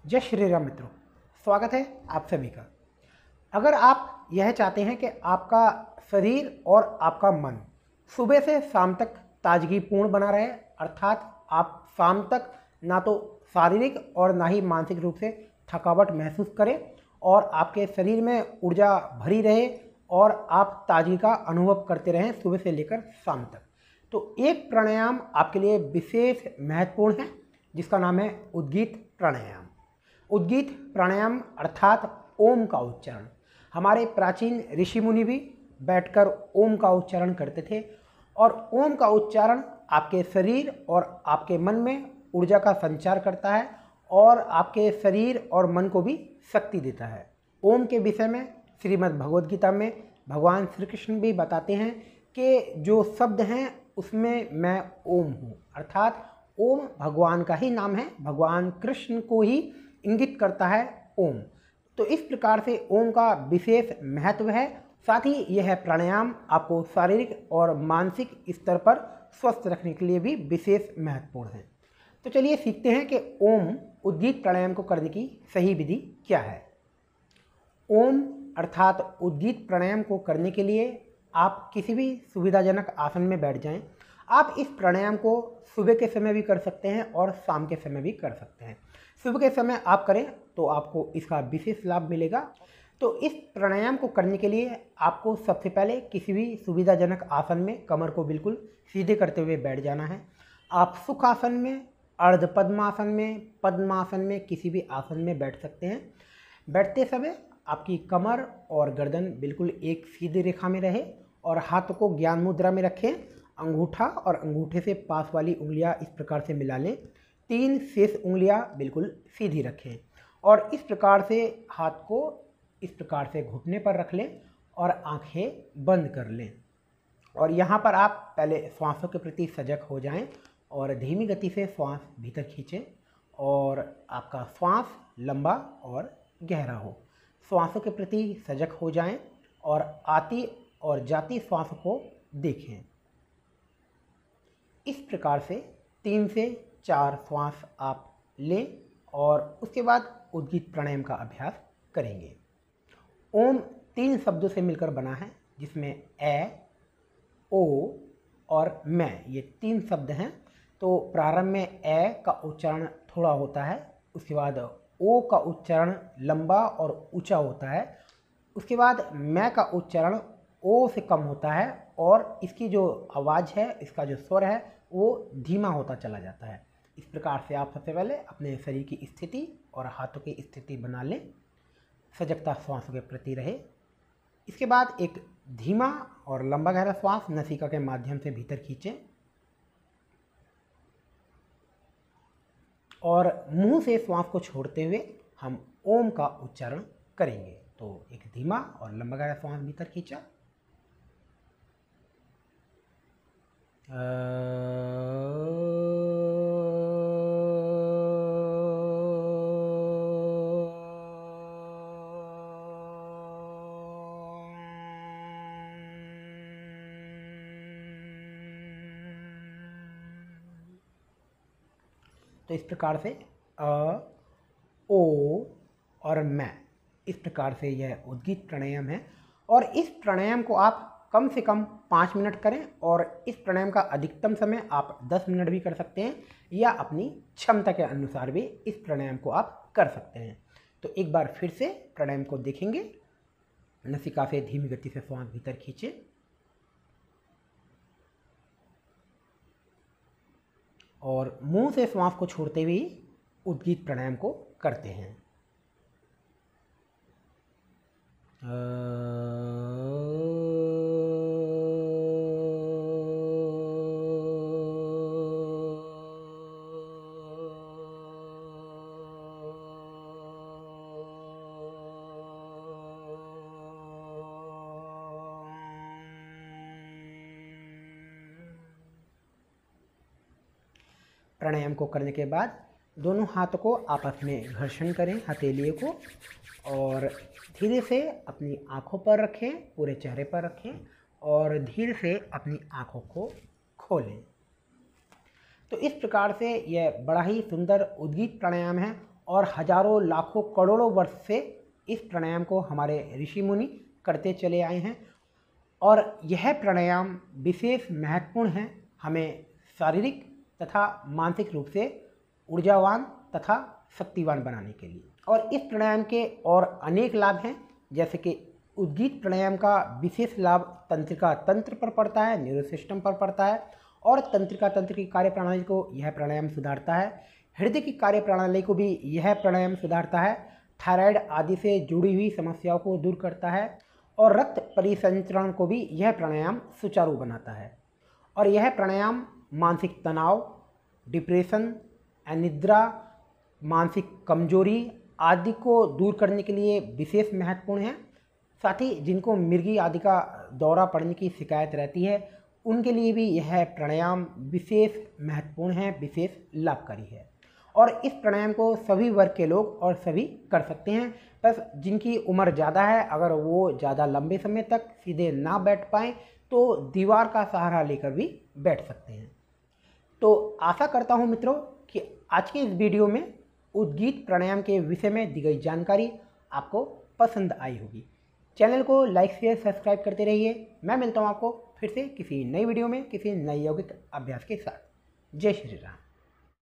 जय श्री राम मित्रों, स्वागत है आप सभी का। अगर आप यह चाहते हैं कि आपका शरीर और आपका मन सुबह से शाम तक ताजगीपूर्ण बना रहे, अर्थात आप शाम तक ना तो शारीरिक और ना ही मानसिक रूप से थकावट महसूस करें और आपके शरीर में ऊर्जा भरी रहे और आप ताजगी का अनुभव करते रहें सुबह से लेकर शाम तक, तो एक प्राणायाम आपके लिए विशेष महत्वपूर्ण है जिसका नाम है उद्गीत प्राणायाम। उद्गीत प्राणायाम अर्थात ओम का उच्चारण। हमारे प्राचीन ऋषि मुनि भी बैठकर ओम का उच्चारण करते थे और ओम का उच्चारण आपके शरीर और आपके मन में ऊर्जा का संचार करता है और आपके शरीर और मन को भी शक्ति देता है। ओम के विषय में श्रीमद् भगवद गीता में भगवान श्री कृष्ण भी बताते हैं कि जो शब्द हैं उसमें मैं ओम हूँ, अर्थात ओम भगवान का ही नाम है, भगवान कृष्ण को ही इंगित करता है ओम। तो इस प्रकार से ओम का विशेष महत्व है। साथ ही यह प्राणायाम आपको शारीरिक और मानसिक स्तर पर स्वस्थ रखने के लिए भी विशेष महत्वपूर्ण है। तो चलिए सीखते हैं कि ओम उद्गीत प्राणायाम को करने की सही विधि क्या है। ओम अर्थात उद्गीत प्राणायाम को करने के लिए आप किसी भी सुविधाजनक आसन में बैठ जाएं। आप इस प्राणायाम को सुबह के समय भी कर सकते हैं और शाम के समय भी कर सकते हैं। सुबह के समय आप करें तो आपको इसका विशेष लाभ मिलेगा। तो इस प्राणायाम को करने के लिए आपको सबसे पहले किसी भी सुविधाजनक आसन में कमर को बिल्कुल सीधे करते हुए बैठ जाना है। आप सुखासन में, अर्ध पद्मासन में, पद्मासन में, किसी भी आसन में बैठ सकते हैं। बैठते समय आपकी कमर और गर्दन बिल्कुल एक सीधी रेखा में रहे और हाथों को ज्ञान मुद्रा में रखें। अंगूठा और अंगूठे से पास वाली उंगलियां इस प्रकार से मिला लें। 3 शेष उंगलियां बिल्कुल सीधी रखें और इस प्रकार से हाथ को इस प्रकार से घुटने पर रख लें और आंखें बंद कर लें। और यहाँ पर आप पहले श्वासों के प्रति सजग हो जाएं और धीमी गति से श्वास भीतर खींचें और आपका श्वास लंबा और गहरा हो। श्वासों के प्रति सजग हो जाएं और आती और जाती श्वास को देखें। इस प्रकार से 3 से 4 श्वास आप लें और उसके बाद उद्गीत प्राणायाम का अभ्यास करेंगे। ओम 3 शब्दों से मिलकर बना है जिसमें ए, ओ और मैं, ये 3 शब्द हैं। तो प्रारंभ में ए का उच्चारण थोड़ा होता है, उसके बाद ओ का उच्चारण लंबा और ऊंचा होता है, उसके बाद मैं का उच्चारण ओ से कम होता है और इसकी जो आवाज़ है, इसका जो स्वर है वो धीमा होता चला जाता है। इस प्रकार से आप सबसे पहले अपने शरीर की स्थिति और हाथों की स्थिति बना लें, सजगता श्वासों के प्रति रहे। इसके बाद एक धीमा और लंबा गहरा श्वास नासिका के माध्यम से भीतर खींचें और मुंह से श्वास को छोड़ते हुए हम ओम का उच्चारण करेंगे। तो एक धीमा और लंबा गहरा श्वास भीतर खींचा, तो इस प्रकार से ओ और मैं, इस प्रकार से यह उद्गीत प्राणायाम है। और इस प्राणायाम को आप कम से कम 5 मिनट करें और इस प्राणायाम का अधिकतम समय आप 10 मिनट भी कर सकते हैं या अपनी क्षमता के अनुसार भी इस प्राणायाम को आप कर सकते हैं। तो एक बार फिर से प्राणायाम को देखेंगे। नासिका से धीमी गति से श्वास भीतर खींचे और मुंह से श्वास को छोड़ते हुए उद्गीत प्राणायाम को करते हैं। प्राणायाम को करने के बाद दोनों हाथों को आपस में घर्षण करें, हथेलियों को, और धीरे से अपनी आँखों पर रखें, पूरे चेहरे पर रखें और धीरे से अपनी आँखों को खोलें। तो इस प्रकार से यह बड़ा ही सुंदर उद्गीत प्राणायाम है और हजारों लाखों करोड़ों वर्ष से इस प्राणायाम को हमारे ऋषि मुनि करते चले आए हैं और यह प्राणायाम विशेष महत्वपूर्ण है हमें शारीरिक तथा मानसिक रूप से ऊर्जावान तथा शक्तिवान बनाने के लिए। और इस प्राणायाम के और अनेक लाभ हैं, जैसे कि उद्गीत प्राणायाम का विशेष लाभ तंत्रिका तंत्र पर पड़ता है, न्यूरो सिस्टम पर पड़ता है और तंत्रिका तंत्र की कार्य प्रणाली को यह प्राणायाम सुधारता है। हृदय की कार्य प्रणाली को भी यह प्राणायाम सुधारता है। थायराइड आदि से जुड़ी हुई समस्याओं को दूर करता है और रक्त परिसंचरण को भी यह प्राणायाम सुचारू बनाता है। और यह प्राणायाम मानसिक तनाव, डिप्रेशन, अनिद्रा, मानसिक कमजोरी आदि को दूर करने के लिए विशेष महत्वपूर्ण है। साथ ही जिनको मिर्गी आदि का दौरा पड़ने की शिकायत रहती है उनके लिए भी यह प्राणायाम विशेष महत्वपूर्ण है, विशेष लाभकारी है। और इस प्राणायाम को सभी वर्ग के लोग और सभी कर सकते हैं। बस जिनकी उम्र ज़्यादा है, अगर वो ज़्यादा लंबे समय तक सीधे ना बैठ पाएँ तो दीवार का सहारा लेकर भी बैठ सकते हैं। तो आशा करता हूँ मित्रों कि आज के इस वीडियो में उद्गीत प्राणायाम के विषय में दी गई जानकारी आपको पसंद आई होगी। चैनल को लाइक शेयर सब्सक्राइब करते रहिए। मैं मिलता हूँ आपको फिर से किसी नई वीडियो में किसी नए यौगिक अभ्यास के साथ। जय श्री राम।